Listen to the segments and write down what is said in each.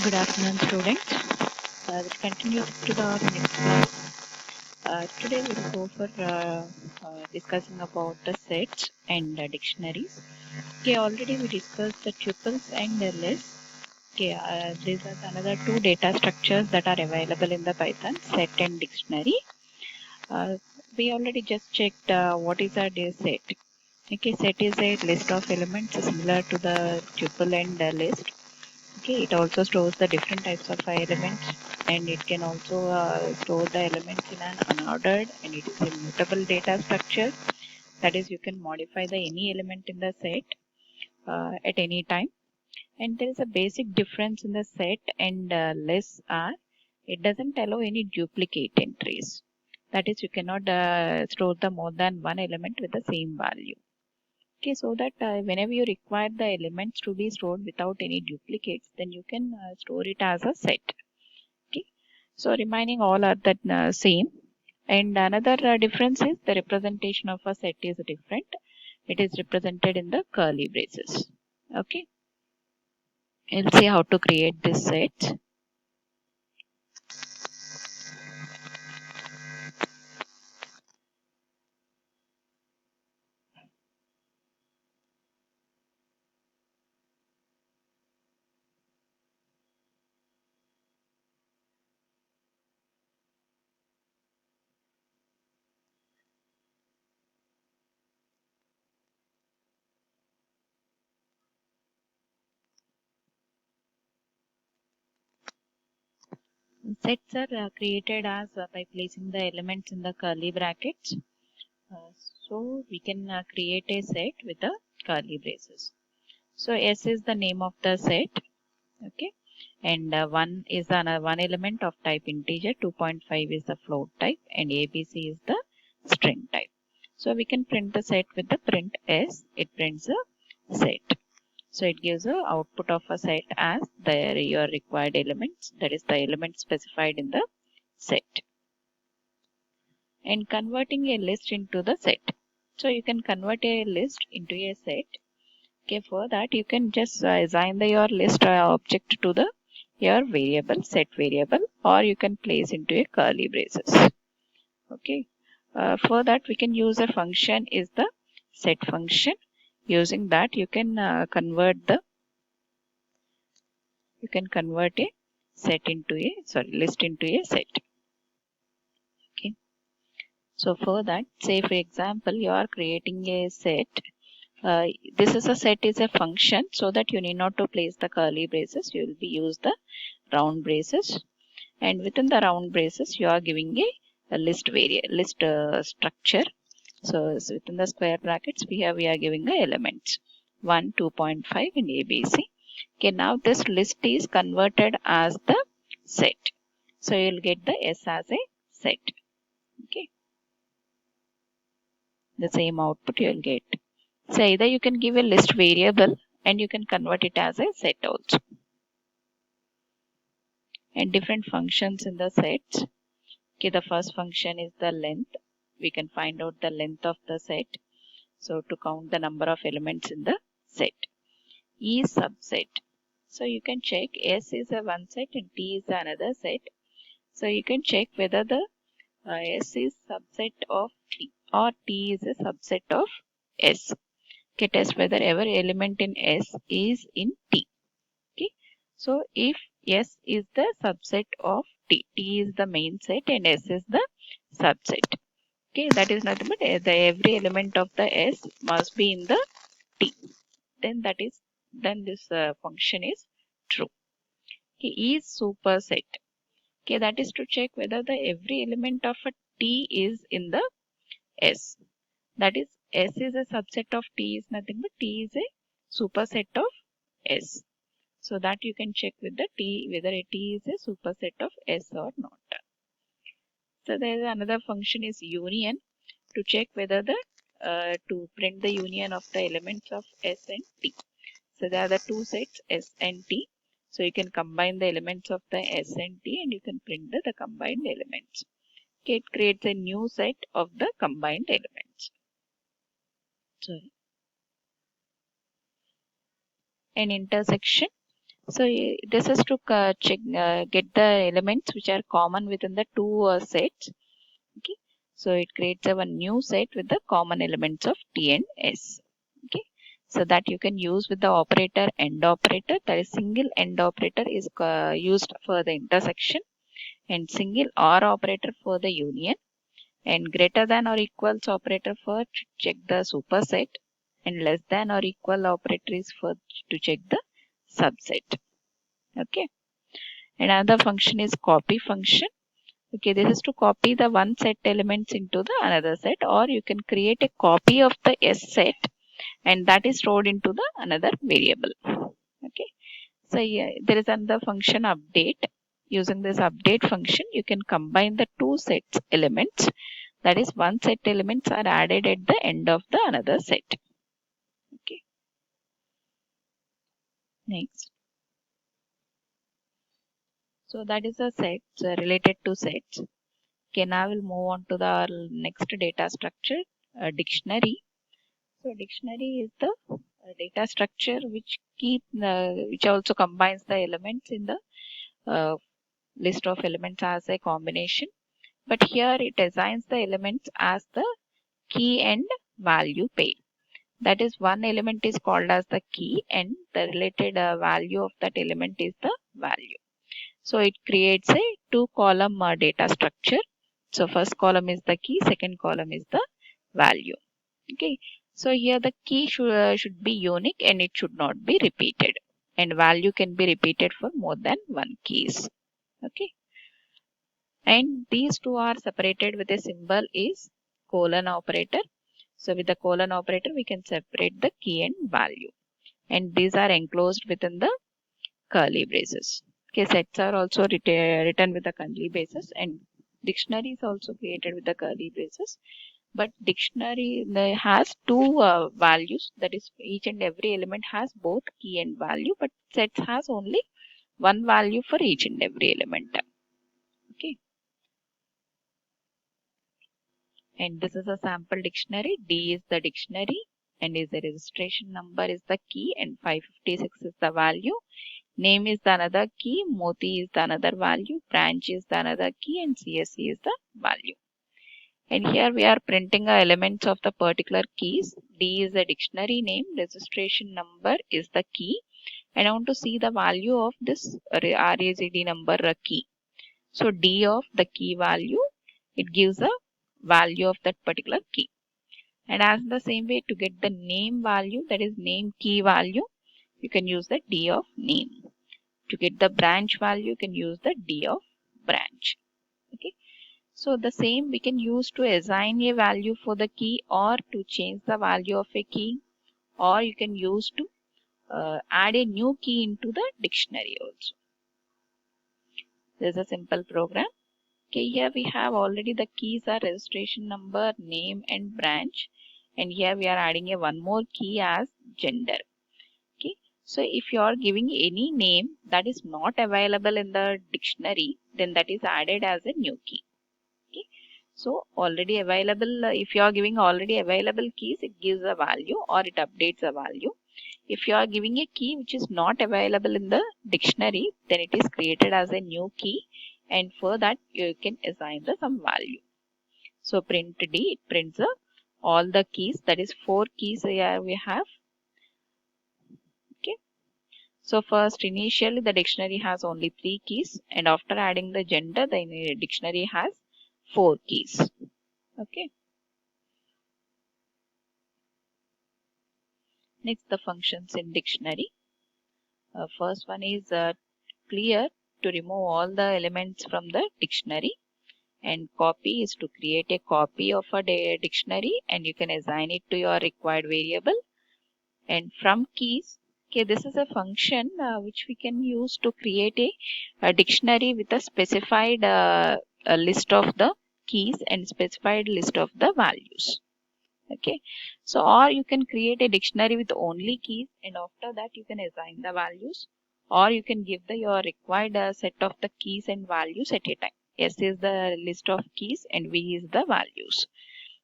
Good afternoon, students. We'll continue to the next class. Today we'll go for discussing about the sets and dictionaries. Okay, already we discussed the tuples and the lists. Okay, these are another two data structures that are available in the Python, set and dictionary. We already just checked what is a set. Okay, set is a list of elements similar to the tuple and list. Okay, it also stores the different types of elements, and it can also store the elements in an unordered, and it is a mutable data structure. That is, you can modify the any element in the set at any time. And there is a basic difference in the set and lists are it doesn't allow any duplicate entries. That is, you cannot store the more than one element with the same value. Okay, so that whenever you require the elements to be stored without any duplicates, then you can store it as a set. Okay, so remaining all are the same. And another difference is the representation of a set is different. It is represented in the curly braces. Okay, we'll see how to create this set. Sets are created as by placing the elements in the curly brackets. So we can create a set with the curly braces. So S is the name of the set. Okay, and 1 is one element of type integer, 2.5 is the float type, and ABC is the string type. So we can print the set with the print S. It prints a set. So it gives a output of a set as your required elements, that is the element specified in the set. And converting a list into the set. So you can convert a list into a set. Okay, for that you can just assign your list object to the your variable, set variable, or you can place into a curly braces. Okay, for that we can use a function is the set function. Using that you can convert a set into a list into a set. Okay, so for that, say for example you are creating a set. This is a set is a function, so that you need not to place the curly braces. You will be use the round braces, and within the round braces you are giving a list structure. So within the square brackets we are giving the elements 1, 2.5 and ABC. Okay, now this list is converted as the set, so you will get the S as a set. Okay, the same output you will get. So either you can give a list variable and you can convert it as a set also. And different functions in the sets. Okay, the first function is the length. We can find out the length of the set. So to count the number of elements in the set. E subset. So you can check S is a one set and T is another set. So you can check whether the S is subset of T or T is a subset of S. Okay, test whether every element in S is in T. Okay, so if S is the subset of T, T is the main set and S is the subset. Okay, that is nothing but every element of the S must be in the T. Then this function is true. Okay, is superset. Okay, that is to check whether the every element of a T is in the S. That is, S is a subset of T is nothing but T is a superset of S. So that you can check with the T whether a T is a superset of S or not. So there is another function is union to check whether the to print the union of the elements of S and T. So there are the two sets S and T. So you can combine the elements of the S and T and you can print the combined elements. Okay, it creates a new set of the combined elements. Sorry. An intersection. So this is to check get the elements which are common within the two sets. Okay, so it creates a new set with the common elements of T and S. Okay, so that you can use with the operator AND operator. That is, single AND operator is used for the intersection, and single OR operator for the union, and greater than or equals operator for to check the superset, and less than or equal operator is for to check the subset. Okay, another function is copy function. Okay, this is to copy the one set elements into the another set, or you can create a copy of the S set and that is stored into the another variable. Okay, so yeah, there is another function update. Using this update function, you can combine the two sets elements. That is, one set elements are added at the end of the another set. Okay, next. So that is a set related to sets. Okay, now we'll move on to the next data structure, dictionary. So dictionary is the data structure which which also combines the elements in the list of elements as a combination. But here it assigns the elements as the key and value pair. That is, one element is called as the key and the related value of that element is the value. So it creates a two-column data structure. So first column is the key, second column is the value. Okay. So here the key should be unique and it should not be repeated. And value can be repeated for more than one keys. Okay. And these two are separated with a symbol is colon operator. So with the colon operator, we can separate the key and value. And these are enclosed within the curly braces. Okay, sets are also written with the curly braces, and dictionary is also created with the curly braces. But dictionary has two values. That is, each and every element has both key and value, but sets has only one value for each and every element. Okay. And this is a sample dictionary. D is the dictionary and is the registration number is the key and 556 is the value. Name is the another key, Moti is the another value, branch is the another key, and CSC is the value. And here we are printing the elements of the particular keys. D is the dictionary name, registration number is the key, and I want to see the value of this RACD number key. So D of the key value, it gives a value of that particular key. And as the same way, to get the name value, that is name key value, you can use the D of name. To get the branch value, you can use the D of branch. Okay. So the same we can use to assign a value for the key or to change the value of a key, or you can use to add a new key into the dictionary also. This is a simple program. Okay, here we have already the keys are registration number, name and branch. And here we are adding a one more key as gender. Okay, so if you are giving any name that is not available in the dictionary, then that is added as a new key. Okay, so already available, if you are giving already available keys, it gives a value or it updates a value. If you are giving a key which is not available in the dictionary, then it is created as a new key, and for that you can assign the some value. So print D, it prints all the keys, that is 4 keys here we have. Okay, so first initially the dictionary has only 3 keys, and after adding the gender, the dictionary has 4 keys. Okay, next the functions in dictionary. First one is clear, to remove all the elements from the dictionary, and copy is to create a copy of a dictionary and you can assign it to your required variable. And from keys, okay, this is a function which we can use to create a dictionary with a specified a list of the keys and specified list of the values. Okay, so or you can create a dictionary with only keys and after that you can assign the values, or you can give your required set of the keys and values at a time. S is the list of keys and V is the values.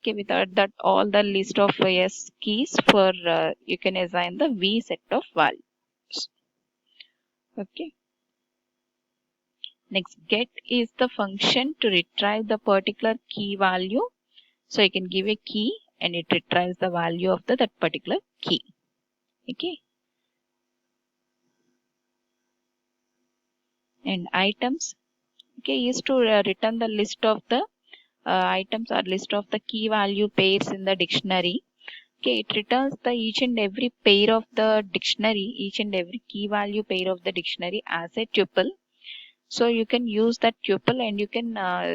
Okay, without that all the list of S keys for you can assign the V set of values. Okay. Next, get is the function to retrieve the particular key value. So you can give a key and it retrieves the value of that particular key. Okay. And items, okay, is to return the list of the items or list of the key value pairs in the dictionary. Okay, it returns the each and every pair of the dictionary, each and every key value pair of the dictionary as a tuple. So you can use that tuple and you can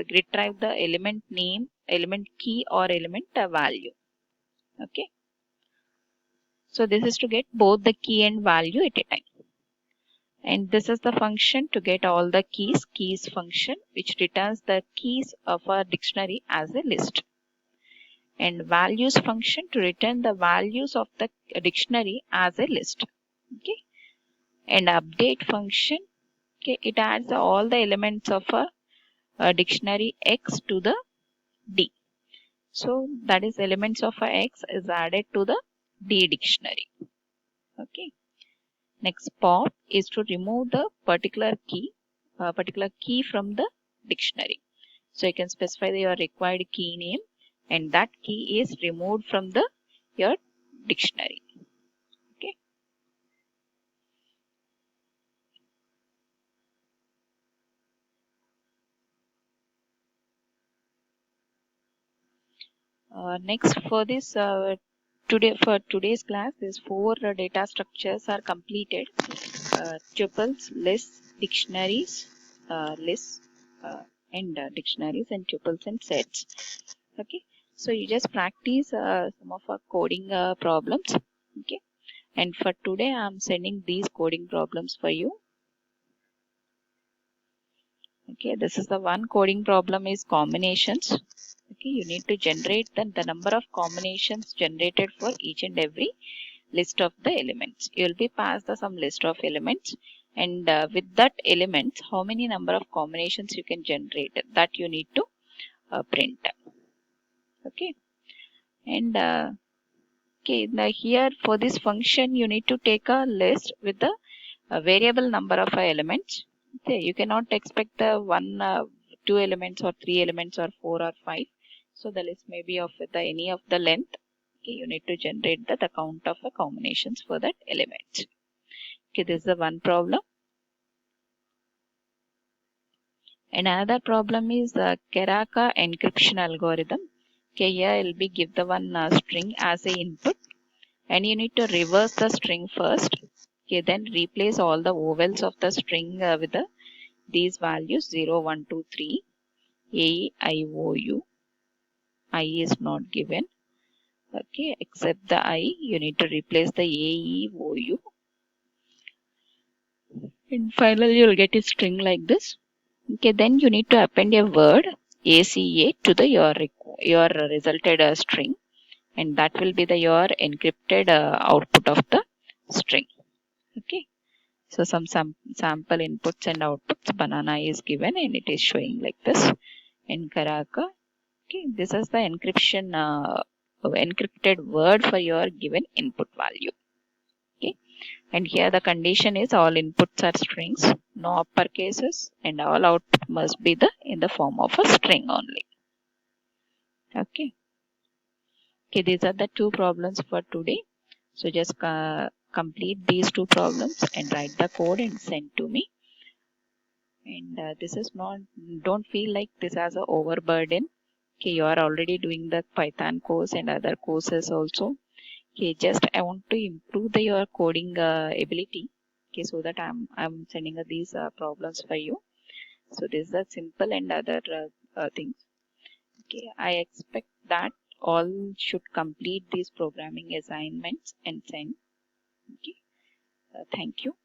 retrieve the element name, element key or element value. Okay. So this is to get both the key and value at a time. And this is the function to get all the keys function, which returns the keys of a dictionary as a list. And values function to return the values of the dictionary as a list. Okay. And update function, okay, it adds all the elements of a dictionary X to the D. So that is elements of a X is added to the D dictionary. Okay. Next, pop is to remove the particular key from the dictionary. So you can specify your required key name and that key is removed from your dictionary. Okay. Next, for this today's class, these four data structures are completed: tuples, lists, dictionaries, lists, and dictionaries, and tuples and sets. Okay, so you just practice some of our coding problems. Okay, and for today, I'm sending these coding problems for you. Okay, this is the one coding problem is combinations. Okay, you need to generate the number of combinations generated for each and every list of the elements. You will be passed some list of elements, and with that elements, how many number of combinations you can generate, that you need to print. Okay, and okay, now here for this function you need to take a list with the variable number of elements. Okay, you cannot expect the one, two elements or three elements or four or five. So the list may be of any of the length. Okay, you need to generate the count of the combinations for that element. Okay, this is the one problem. Another problem is the Karaka encryption algorithm. Okay, here it will be give the one string as a input, and you need to reverse the string first. Okay, then replace all the vowels of the string with these values 0, 1, 2, 3, A, I, O, U. I is not given. Okay, except the I, you need to replace the A, E, O, U. And finally, you'll get a string like this. Okay, then you need to append a word ACA to the your resulted string, and that will be your encrypted output of the string. Okay, so some sample inputs and outputs. Banana is given and it is showing like this. In Karaka, okay, this is the encrypted word for your given input value. Okay, and here the condition is all inputs are strings, no uppercases, and all output must be in the form of a string only. Okay. Okay, these are the two problems for today. So just complete these two problems and write the code and send to me. And this is not, don't feel like this as a overburden. Okay, you are already doing the Python course and other courses also. Okay, just I want to improve your coding ability. Okay, so that I'm sending these problems for you. So this is a simple and other things. Okay, I expect that all should complete these programming assignments and send. Okay, thank you.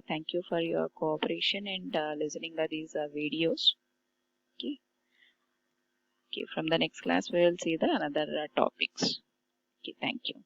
Thank you for your cooperation and listening to these videos. Okay. Okay, from the next class we will see the another topics. Okay, thank you.